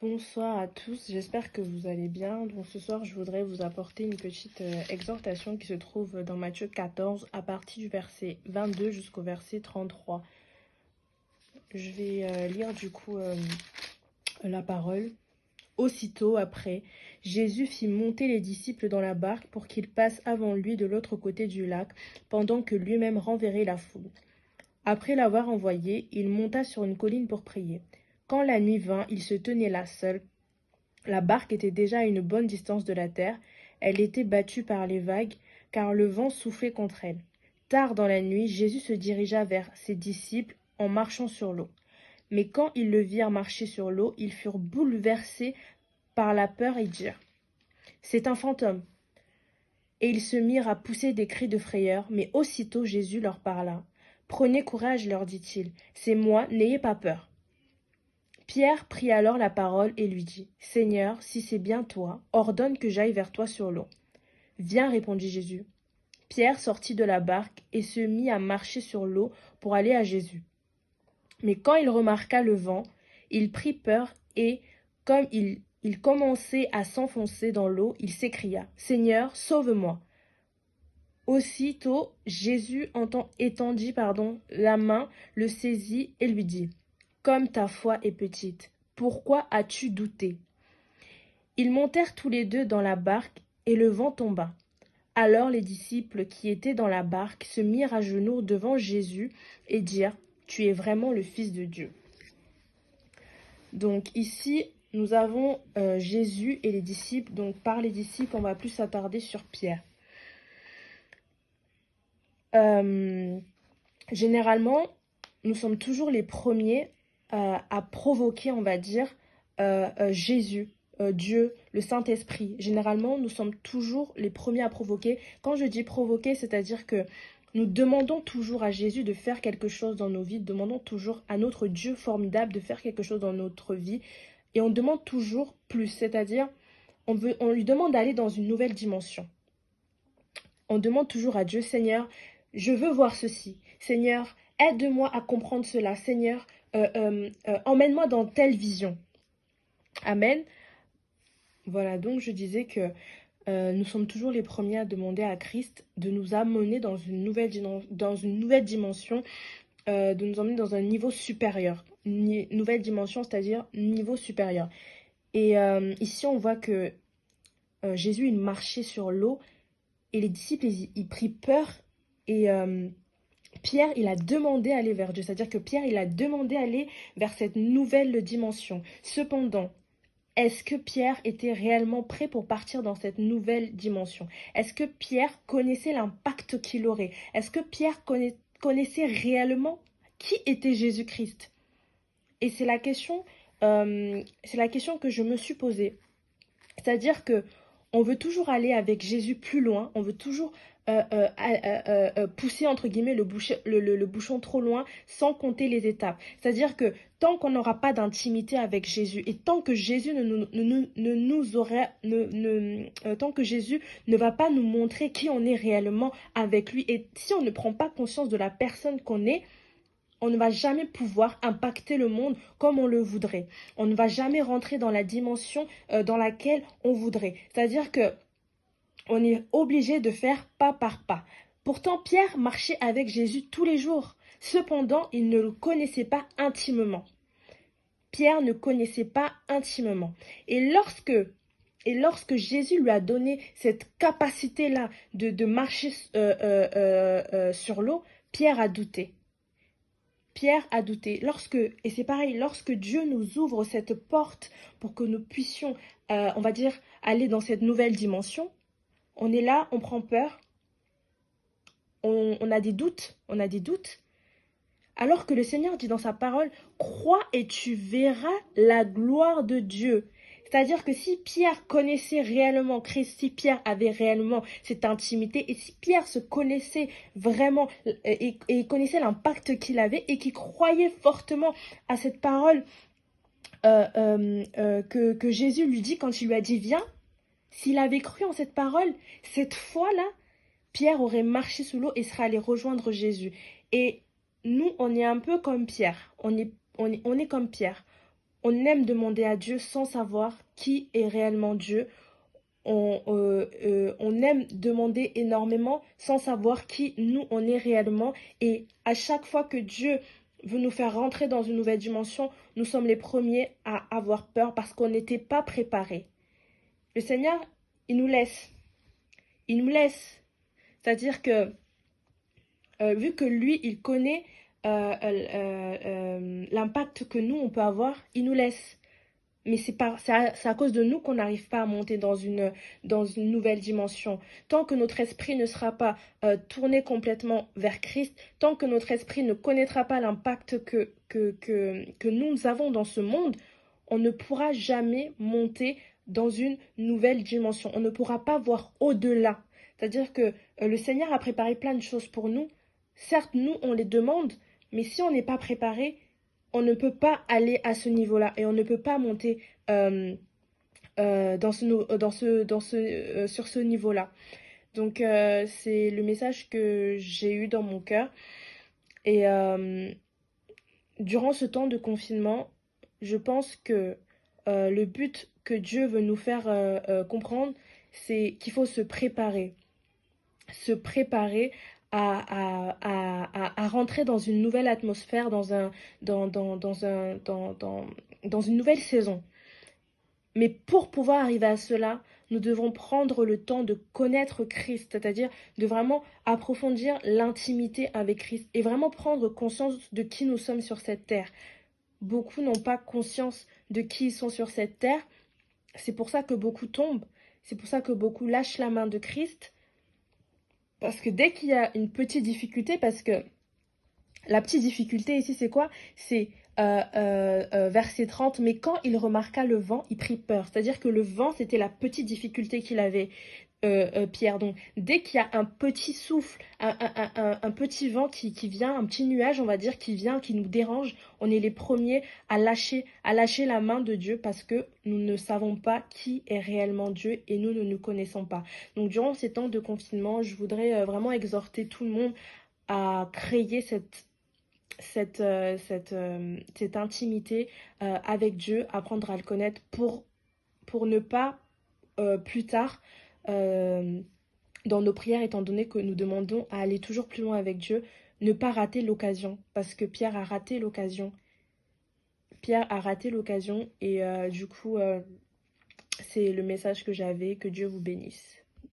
Bonsoir à tous, j'espère que vous allez bien. Donc ce soir, je voudrais vous apporter une petite exhortation qui se trouve dans Matthieu 14 à partir du verset 22 jusqu'au verset 33. Je vais lire la parole. Aussitôt après, Jésus fit monter les disciples dans la barque pour qu'ils passent avant lui de l'autre côté du lac, pendant que lui-même renverrait la foule. Après l'avoir envoyé, il monta sur une colline pour prier. Quand la nuit vint, il se tenait là seul. La barque était déjà à une bonne distance de la terre. Elle était battue par les vagues, car le vent soufflait contre elle. Tard dans la nuit, Jésus se dirigea vers ses disciples en marchant sur l'eau. Mais quand ils le virent marcher sur l'eau, ils furent bouleversés par la peur et dirent: C'est un fantôme. Et ils se mirent à pousser des cris de frayeur, mais aussitôt Jésus leur parla. Prenez courage, leur dit-il, c'est moi, n'ayez pas peur. Pierre prit alors la parole et lui dit: Seigneur, si c'est bien toi, ordonne que j'aille vers toi sur l'eau. Viens, répondit Jésus. Pierre sortit de la barque et se mit à marcher sur l'eau pour aller à Jésus. Mais quand il remarqua le vent, il prit peur et, comme il commençait à s'enfoncer dans l'eau, il s'écria: Seigneur, sauve-moi. Aussitôt, Jésus étendit la main, le saisit et lui dit: Comme ta foi est petite, pourquoi as-tu douté? Ils montèrent tous les deux dans la barque, et le vent tomba. Alors les disciples qui étaient dans la barque se mirent à genoux devant Jésus et dirent: Tu es vraiment le Fils de Dieu. Donc ici, nous avons Jésus et les disciples. Donc par les disciples, on va plus s'attarder sur Pierre. Généralement, nous sommes toujours les premiers à provoquer, on va dire, Jésus, Dieu, le Saint-Esprit. Généralement, nous sommes toujours les premiers à provoquer. Quand je dis provoquer, c'est-à-dire que nous demandons toujours à Jésus de faire quelque chose dans nos vies, demandons toujours à notre Dieu formidable de faire quelque chose dans notre vie, et on demande toujours plus, c'est-à-dire on lui demande d'aller dans une nouvelle dimension. On demande toujours à Dieu: Seigneur, je veux voir ceci. Seigneur, aide-moi à comprendre cela. Seigneur, emmène-moi dans telle vision. Amen. Voilà, donc je disais que nous sommes toujours les premiers à demander à Christ de nous amener dans une nouvelle dimension, de nous emmener dans un niveau supérieur. Une nouvelle dimension, c'est-à-dire niveau supérieur. Et ici, on voit que Jésus, il marchait sur l'eau et les disciples, ils prirent peur. Et Pierre, il a demandé à aller vers Dieu. C'est-à-dire que Pierre, il a demandé à aller vers cette nouvelle dimension. Cependant, est-ce que Pierre était réellement prêt pour partir dans cette nouvelle dimension? Est-ce que Pierre connaissait l'impact qu'il aurait? Est-ce que Pierre connaissait réellement qui était Jésus-Christ? Et c'est la question que je me suis posée. C'est-à-dire que on veut toujours aller avec Jésus plus loin, on veut toujours pousser entre guillemets le bouchon trop loin sans compter les étapes. C'est-à-dire que tant qu'on n'aura pas d'intimité avec Jésus et tant que Jésus tant que Jésus ne va pas nous montrer qui on est réellement avec lui, et si on ne prend pas conscience de la personne qu'on est, on ne va jamais pouvoir impacter le monde comme on le voudrait. On ne va jamais rentrer dans la dimension dans laquelle on voudrait. C'est-à-dire que on est obligé de faire pas par pas. Pourtant, Pierre marchait avec Jésus tous les jours. Cependant, il ne le connaissait pas intimement. Pierre ne connaissait pas intimement. Et lorsque Jésus lui a donné cette capacité-là de marcher sur l'eau, Pierre a douté. Pierre a douté. Et c'est pareil, lorsque Dieu nous ouvre cette porte pour que nous puissions, on va dire, aller dans cette nouvelle dimension, on est là, on prend peur, on a des doutes, alors que le Seigneur dit dans sa parole: crois et tu verras la gloire de Dieu. C'est-à-dire que si Pierre connaissait réellement Christ, si Pierre avait réellement cette intimité, et si Pierre se connaissait vraiment et connaissait l'impact qu'il avait et qu'il croyait fortement à cette parole que Jésus lui dit quand il lui a dit viens, s'il avait cru en cette parole, cette fois-là, Pierre aurait marché sous l'eau et serait allé rejoindre Jésus. Et nous, on est un peu comme Pierre. On est comme Pierre. On aime demander à Dieu sans savoir qui est réellement Dieu. On aime demander énormément sans savoir qui nous on est réellement. Et à chaque fois que Dieu veut nous faire rentrer dans une nouvelle dimension, nous sommes les premiers à avoir peur parce qu'on n'était pas préparés. Le Seigneur, il nous laisse. Il nous laisse. C'est-à-dire que, vu que lui, il connaît l'impact que nous, on peut avoir, il nous laisse. Mais c'est à cause de nous qu'on n'arrive pas à monter dans une nouvelle dimension. Tant que notre esprit ne sera pas tourné complètement vers Christ, tant que notre esprit ne connaîtra pas l'impact que nous avons dans ce monde, on ne pourra jamais monter dans une nouvelle dimension. On ne pourra pas voir au-delà. C'est-à-dire que le Seigneur a préparé plein de choses pour nous. Certes, nous, on les demande, mais si on n'est pas préparé, on ne peut pas aller à ce niveau-là et on ne peut pas monter sur ce niveau-là. Donc, c'est le message que j'ai eu dans mon cœur. Et durant ce temps de confinement, je pense que le but que Dieu veut nous faire comprendre, c'est qu'il faut se préparer. Se préparer à rentrer dans une nouvelle atmosphère, dans une nouvelle saison. Mais pour pouvoir arriver à cela, nous devons prendre le temps de connaître Christ, c'est-à-dire de vraiment approfondir l'intimité avec Christ et vraiment prendre conscience de qui nous sommes sur cette terre. Beaucoup n'ont pas conscience de qui ils sont sur cette terre. C'est pour ça que beaucoup tombent. C'est pour ça que beaucoup lâchent la main de Christ. Parce que dès qu'il y a une petite difficulté, parce que la petite difficulté ici, c'est quoi? C'est verset 30, mais quand il remarqua le vent, il prit peur. C'est-à-dire que le vent, c'était la petite difficulté qu'il avait, Pierre. Donc, dès qu'il y a un petit souffle, un petit vent qui vient, un petit nuage, on va dire, qui vient, qui nous dérange, on est les premiers à lâcher la main de Dieu parce que nous ne savons pas qui est réellement Dieu et nous ne nous connaissons pas. Donc, durant ces temps de confinement, je voudrais vraiment exhorter tout le monde à créer cette intimité avec Dieu, apprendre à le connaître pour ne pas plus tard, dans nos prières, étant donné que nous demandons à aller toujours plus loin avec Dieu, ne pas rater l'occasion, parce que Pierre a raté l'occasion. Pierre a raté l'occasion et du coup, c'est le message que j'avais. Que Dieu vous bénisse.